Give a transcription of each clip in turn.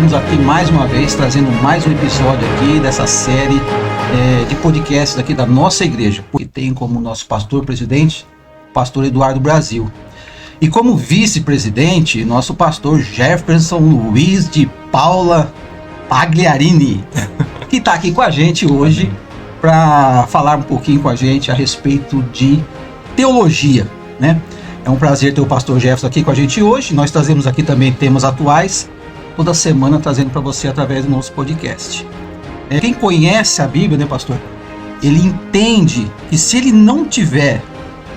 estamos aqui mais uma vez trazendo mais um episódio aqui dessa série de podcasts aqui da nossa igreja, que tem como nosso pastor-presidente o pastor Eduardo Brasil. E como vice-presidente, nosso pastor Jefferson Luiz de Paula Pagliarini, que está aqui com a gente hoje para falar um pouquinho com a gente a respeito de teologia, né? É um prazer ter o pastor Jefferson aqui com a gente hoje. Nós trazemos aqui também temas atuais, toda semana trazendo para você através do nosso podcast. Quem conhece a Bíblia, né, pastor? Ele entende que se ele não tiver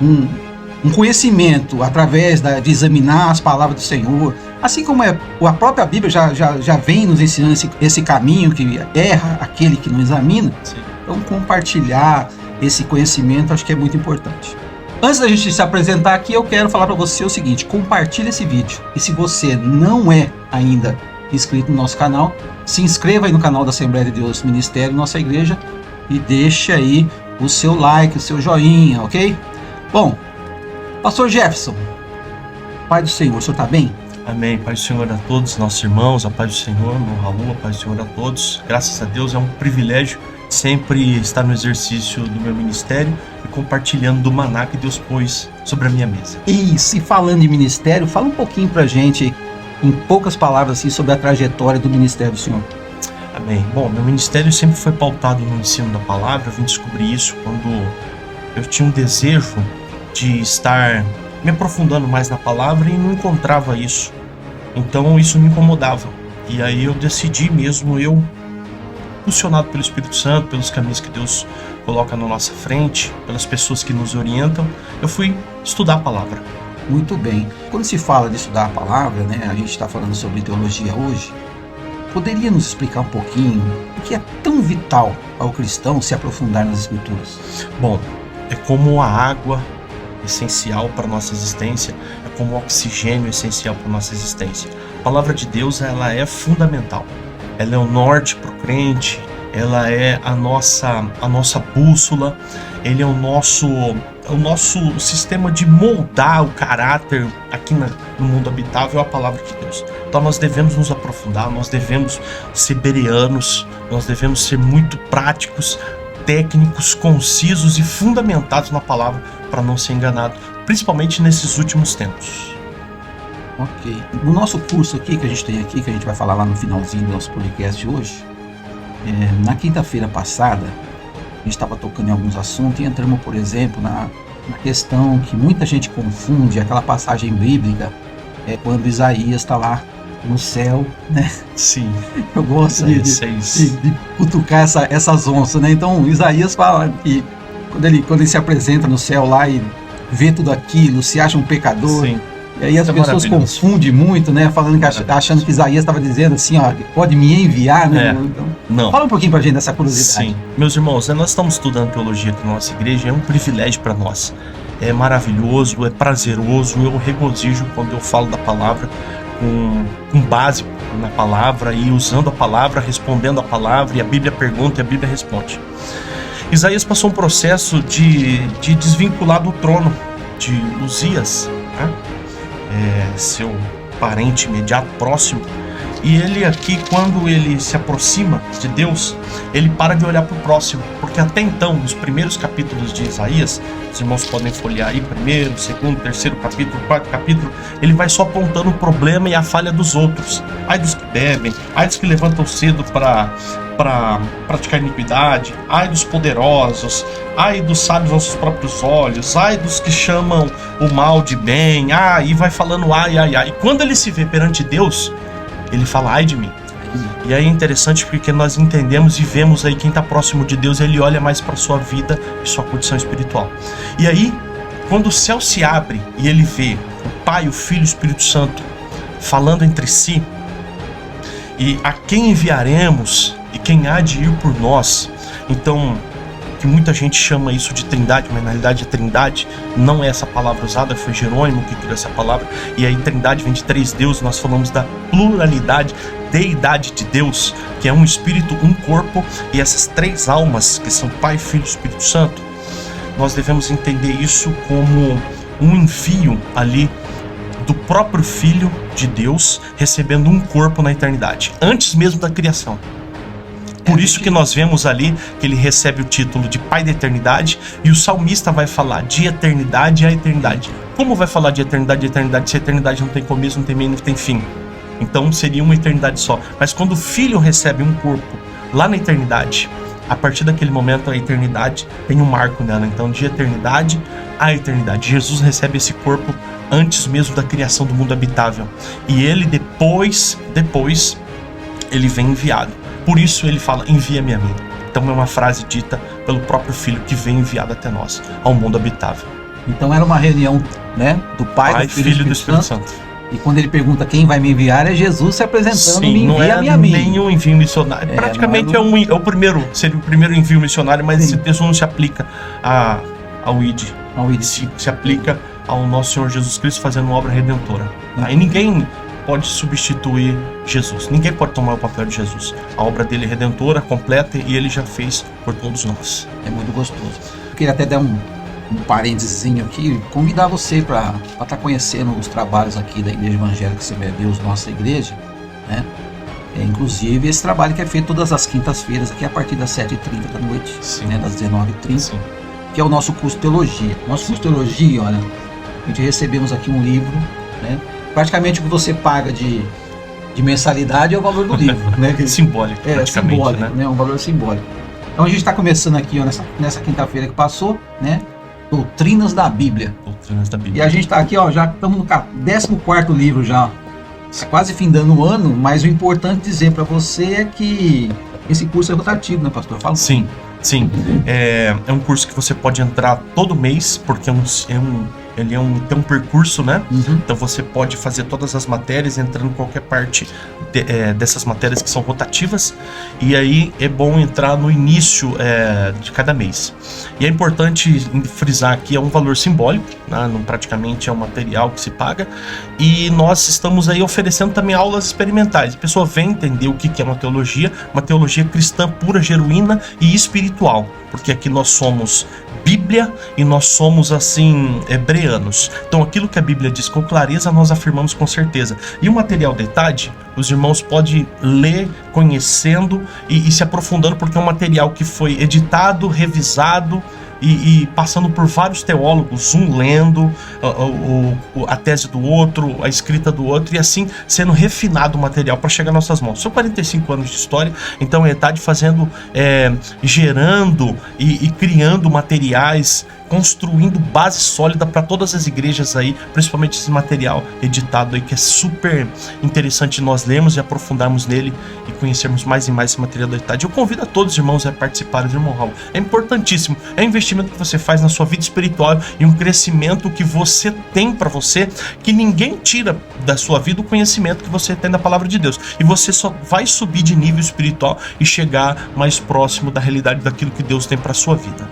um conhecimento através de examinar as palavras do Senhor, assim como a própria Bíblia já vem nos ensinando esse caminho que erra aquele que não examina. Sim. Então compartilhar esse conhecimento acho que é muito importante. Antes da gente se apresentar aqui, eu quero falar para você o seguinte: compartilhe esse vídeo. E se você não é ainda inscrito no nosso canal, se inscreva aí no canal da Assembleia de Deus Ministério, nossa igreja, e deixe aí o seu like, o seu joinha, ok? Bom, pastor Jefferson, Pai do Senhor, o senhor está bem? Amém. Pai do Senhor a todos, nossos irmãos, a paz do Senhor, meu Raul, a paz do Senhor a todos. Graças a Deus, é um privilégio sempre estar no exercício do meu ministério e compartilhando do maná que Deus pôs sobre a minha mesa. Isso, e falando de ministério, fala um pouquinho pra gente, em poucas palavras, assim, sobre a trajetória do ministério do Senhor. Amém. Bom, meu ministério sempre foi pautado no ensino da palavra. Eu vim descobrir isso quando eu tinha um desejo de estar me aprofundando mais na palavra e não encontrava isso. Então isso me incomodava. E aí eu decidi mesmo, impulsionado pelo Espírito Santo, pelos caminhos que Deus coloca na nossa frente, pelas pessoas que nos orientam, eu fui estudar a palavra. Muito bem. Quando se fala de estudar a palavra, né, a gente está falando sobre teologia hoje, poderia nos explicar um pouquinho o que é tão vital ao cristão se aprofundar nas Escrituras? Bom, é como a água essencial para a nossa existência, é como o oxigênio essencial para a nossa existência. A palavra de Deus, ela é fundamental. Ela é o norte para o crente, ela é a nossa bússola, ele é o nosso sistema de moldar o caráter aqui no mundo habitável, a palavra de Deus. Então nós devemos nos aprofundar, nós devemos ser bereanos, nós devemos ser muito práticos, técnicos, concisos e fundamentados na palavra para não ser enganado, principalmente nesses últimos tempos. Ok. No nosso curso aqui, que a gente tem aqui, que a gente vai falar lá no finalzinho do nosso podcast hoje, na quinta-feira passada, a gente estava tocando em alguns assuntos e entramos, por exemplo, na questão que muita gente confunde, aquela passagem bíblica, quando Isaías está lá no céu, né? Sim. Eu gosto de cutucar essas onças, né? Então, Isaías fala que quando ele se apresenta no céu lá e vê tudo aquilo, se acha um pecador. Sim. E aí as pessoas confundem muito, né? Falando achando que Isaías estava dizendo assim, ó, pode me enviar, né? Então, não. Fala um pouquinho pra gente dessa curiosidade. Sim. Meus irmãos, nós estamos estudando teologia aqui na nossa igreja, é um privilégio para nós. É maravilhoso, é prazeroso, eu regozijo quando eu falo da palavra com base na palavra e usando a palavra, respondendo a palavra, e a Bíblia pergunta e a Bíblia responde. Isaías passou um processo de desvincular do trono de Uzias, né? Seu parente imediato, próximo, e ele aqui, quando ele se aproxima de Deus, ele para de olhar para o próximo, porque até então, nos primeiros capítulos de Isaías, os irmãos podem folhear aí, primeiro, segundo, terceiro capítulo, quarto capítulo, ele vai só apontando o problema e a falha dos outros, ai dos que bebem, ai dos que levantam cedo para praticar iniquidade, ai dos poderosos, ai dos sábios aos seus próprios olhos, ai dos que chamam o mal de bem, e vai falando ai. E quando ele se vê perante Deus, ele fala ai de mim. E aí é interessante porque nós entendemos e vemos aí quem está próximo de Deus, ele olha mais para a sua vida e sua condição espiritual. E aí, quando o céu se abre e ele vê o Pai, o Filho e o Espírito Santo falando entre si, e a quem enviaremos e quem há de ir por nós. Então, que muita gente chama isso de trindade, mas na realidade a trindade não é essa palavra usada, foi Jerônimo que criou essa palavra, e aí trindade vem de três deuses, nós falamos da pluralidade, deidade de Deus, que é um espírito, um corpo, e essas três almas, que são Pai, Filho e Espírito Santo, nós devemos entender isso como um envio ali do próprio Filho de Deus recebendo um corpo na eternidade, antes mesmo da criação. Por isso que nós vemos ali que ele recebe o título de Pai da Eternidade, e o salmista vai falar de eternidade a eternidade. Como vai falar de eternidade a eternidade se a eternidade não tem começo, não tem meio, não tem fim? Então seria uma eternidade só. Mas quando o Filho recebe um corpo lá na eternidade, a partir daquele momento a eternidade tem um marco nela. Então de eternidade a eternidade. Jesus recebe esse corpo antes mesmo da criação do mundo habitável. E ele depois ele vem enviado. Por isso ele fala, envia-me a mim. Então é uma frase dita pelo próprio Filho que vem enviado até nós, ao mundo habitável. Então era uma reunião, né, do Pai, do Filho e do Espírito Santo. E quando ele pergunta quem vai me enviar, é Jesus se apresentando. Sim, me envia-me a mim. Não é nem um envio missionário. Praticamente é o primeiro, seria o primeiro envio missionário, mas esse texto não se aplica ao ID. Se aplica ao nosso Senhor Jesus Cristo fazendo uma obra redentora. Aí ninguém pode substituir Jesus. Ninguém pode tomar o papel de Jesus. A obra dele é redentora, completa, e ele já fez por todos nós. É muito gostoso. Eu queria até dar um parênteses aqui, convidar você para estar conhecendo os trabalhos aqui da Igreja Evangélica Assembleia de Deus, nossa igreja, né? Inclusive esse trabalho que é feito todas as quintas-feiras aqui a partir das 7h30 da noite, né, das 19h30, que é o nosso curso de teologia. Nosso curso de teologia, olha, a gente recebemos aqui um livro, né? Praticamente o que você paga de mensalidade é o valor do livro, né? Simbólico, praticamente, simbólico, né? Um valor simbólico. Então a gente está começando aqui, ó, nessa quinta-feira que passou, né? Doutrinas da Bíblia. Doutrinas da Bíblia. E a gente está aqui, ó, já estamos no 14º livro já. Está quase findando o ano, mas o importante dizer para você é que esse curso é rotativo, né, pastor? Fala. Sim. É um curso que você pode entrar todo mês, porque ele tem um percurso, né? Então você pode fazer todas as matérias entrando em qualquer parte dessas matérias que são rotativas, e aí é bom entrar no início de cada mês. E é importante frisar aqui, é um valor simbólico, né? Não, praticamente é um material que se paga, e nós estamos aí oferecendo também aulas experimentais. A pessoa vem entender o que é uma teologia cristã pura, genuína e espiritual, porque aqui nós somos Bíblia e nós somos assim hebreanos. Então aquilo que a Bíblia diz com clareza nós afirmamos com certeza. E o material da ETAD, os irmãos podem ler conhecendo e se aprofundando, porque é um material que foi editado, revisado e passando por vários teólogos, um lendo a tese do outro, a escrita do outro, e assim sendo refinado o material para chegar às nossas mãos. São 45 anos de história, então a ETAD fazendo, gerando e criando materiais, construindo base sólida para todas as igrejas aí, principalmente esse material editado aí, que é super interessante nós lermos e aprofundarmos nele e conhecermos mais e mais esse material da ETAD. Eu convido a todos os irmãos a participarem do Irmão Raul. É importantíssimo, é um investimento que você faz na sua vida espiritual e um crescimento que você tem para você, que ninguém tira da sua vida o conhecimento que você tem da palavra de Deus. E você só vai subir de nível espiritual e chegar mais próximo da realidade daquilo que Deus tem para sua vida.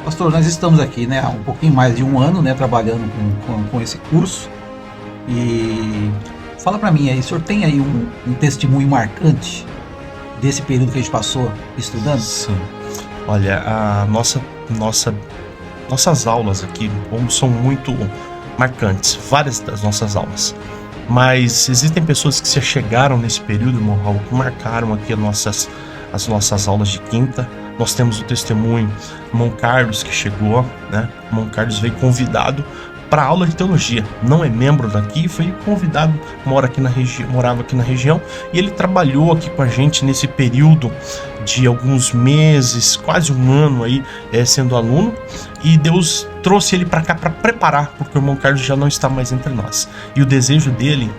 Pastor, nós estamos aqui, né, há um pouquinho mais de um ano, né, trabalhando com esse curso. E fala para mim aí, o senhor tem aí um testemunho marcante desse período que a gente passou estudando? Sim. Olha, nossas aulas aqui são muito marcantes, várias das nossas aulas. Mas existem pessoas que se chegaram nesse período, irmão Raul, que marcaram aqui as nossas aulas de quinta. Nós temos o testemunho do irmão Carlos, que chegou, né? O irmão Carlos veio convidado para aula de teologia. Não é membro daqui, foi convidado, morava aqui na região, e ele trabalhou aqui com a gente nesse período de alguns meses, quase um ano aí, sendo aluno, e Deus trouxe ele para cá para preparar, porque o irmão Carlos já não está mais entre nós. E o desejo dele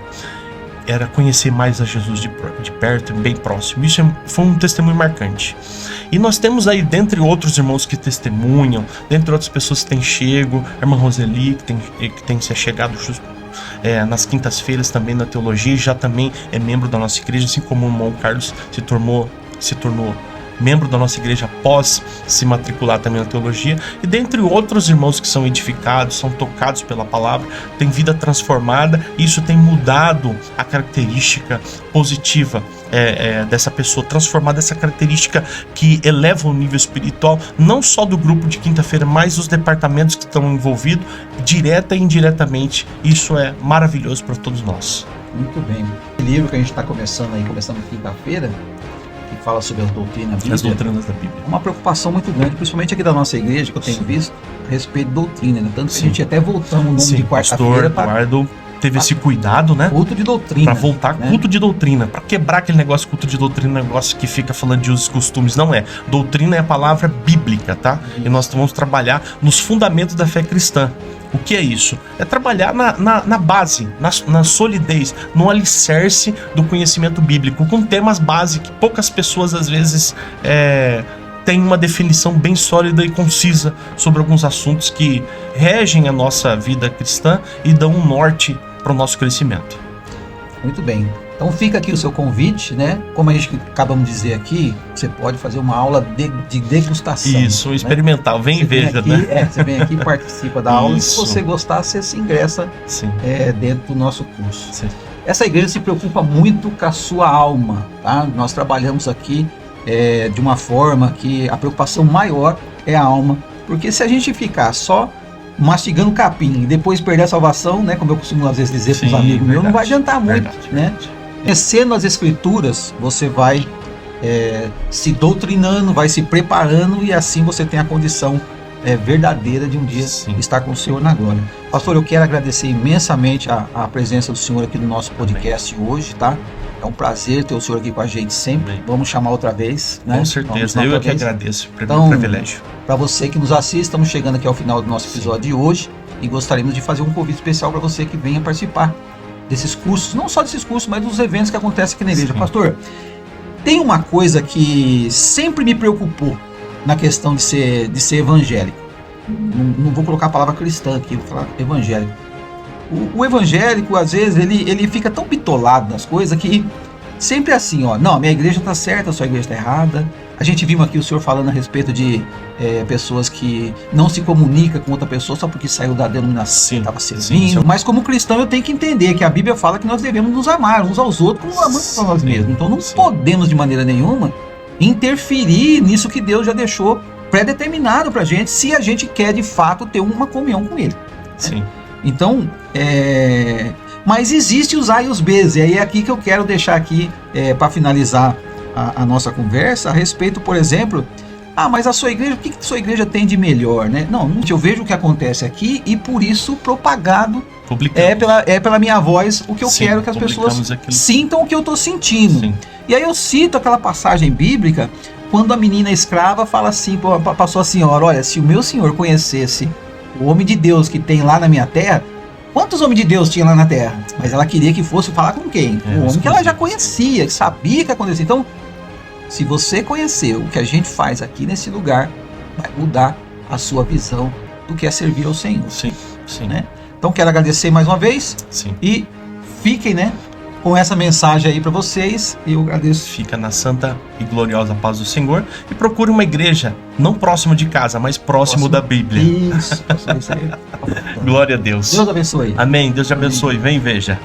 era conhecer mais a Jesus de perto, bem próximo. Isso foi um testemunho marcante. E nós temos aí, dentre outros irmãos que testemunham, dentre outras pessoas que têm chego, a irmã Roseli, que tem se chegado nas quintas-feiras também na teologia, já também é membro da nossa igreja, assim como o irmão Carlos se tornou membro da nossa igreja após se matricular também na teologia, e dentre outros irmãos que são edificados, são tocados pela palavra, tem vida transformada, e isso tem mudado a característica positiva dessa pessoa, transformada essa característica que eleva o nível espiritual, não só do grupo de quinta-feira, mas os departamentos que estão envolvidos, direta e indiretamente. Isso é maravilhoso para todos nós. Muito bem. O livro que a gente está começando quinta-feira, que fala sobre as doutrinas bíblicas. As doutrinas da Bíblia. É uma preocupação muito grande, principalmente aqui da nossa igreja, que eu tenho visto, a respeito de doutrina, né? Tanto que a gente até voltamos o nome de quarta-feira para... Eduardo teve esse cuidado, né? Culto de doutrina. Para voltar, né? Culto de doutrina. Para quebrar aquele negócio, culto de doutrina, negócio que fica falando de usos e costumes. Não é. Doutrina é a palavra bíblica, tá? E nós vamos trabalhar nos fundamentos da fé cristã. O que é isso? É trabalhar na base, na solidez, no alicerce do conhecimento bíblico, com temas base que poucas pessoas às vezes têm uma definição bem sólida e concisa sobre alguns assuntos que regem a nossa vida cristã e dão um norte para o nosso crescimento. Muito bem. Então fica aqui o seu convite, né? Como a gente acabamos de dizer aqui, você pode fazer uma aula de degustação. Isso, né? experimental, vem e veja, aqui, né? Você vem aqui e participa da aula, e se Isso. você gostar, você se ingressa dentro do nosso curso. Sim. Essa igreja se preocupa muito com a sua alma, tá? Nós trabalhamos aqui de uma forma que a preocupação maior é a alma, porque se a gente ficar só mastigando capim e depois perder a salvação, né, como eu costumo às vezes dizer para os amigos meus, não vai adiantar muito, né? Conhecendo as escrituras, você vai se doutrinando, vai se preparando, e assim você tem a condição verdadeira de um dia estar com o Senhor na glória. Pastor, eu quero agradecer imensamente a presença do Senhor aqui no nosso podcast hoje, tá? É um prazer ter o Senhor aqui com a gente sempre. Amém. Vamos chamar outra vez, né? Com certeza, eu que agradeço então, o privilégio. Para você que nos assiste, estamos chegando aqui ao final do nosso episódio de hoje, e gostaríamos de fazer um convite especial para você que venha participar desses cursos, não só desses cursos, mas dos eventos que acontecem aqui na igreja. Pastor, tem uma coisa que sempre me preocupou na questão de ser evangélico. Não vou colocar a palavra cristã aqui, vou falar evangélico. O evangélico, às vezes, ele fica tão bitolado nas coisas que sempre assim, ó, não, a minha igreja está certa, a sua igreja está errada. A gente viu aqui o senhor falando a respeito de pessoas que não se comunicam com outra pessoa só porque saiu da denominação que estava servindo. Mas como cristão eu tenho que entender que a Bíblia fala que nós devemos nos amar uns aos outros como amamos a nós mesmos. Então não podemos de maneira nenhuma interferir nisso que Deus já deixou pré-determinado pra gente, se a gente quer de fato ter uma comunhão com Ele. Sim. Então, mas existe os A e os Bs, e aí é aqui que eu quero deixar aqui para finalizar a nossa conversa a respeito, por exemplo, mas a sua igreja, o que a sua igreja tem de melhor, né? Não, eu vejo o que acontece aqui e por isso propagado pela minha voz o que eu quero que as pessoas sintam o que eu estou sentindo. Sim. E aí eu cito aquela passagem bíblica quando a menina escrava fala assim para sua senhora: olha, se o meu senhor conhecesse o homem de Deus que tem lá na minha terra, quantos homens de Deus tinha lá na terra? Mas ela queria que fosse falar com quem? O homem que ela já conhecia, que sabia que acontecia. Então, se você conhecer o que a gente faz aqui nesse lugar, vai mudar a sua visão do que é servir ao Senhor. Sim, sim. Né? Então, quero agradecer mais uma vez. Sim. E fiquem, né, com essa mensagem aí para vocês. E eu agradeço. Fica na santa e gloriosa paz do Senhor e procure uma igreja não próximo de casa, mas próximo da Bíblia. Isso aí. Glória a Deus. Deus abençoe. Amém. Deus te abençoe. Vem e veja.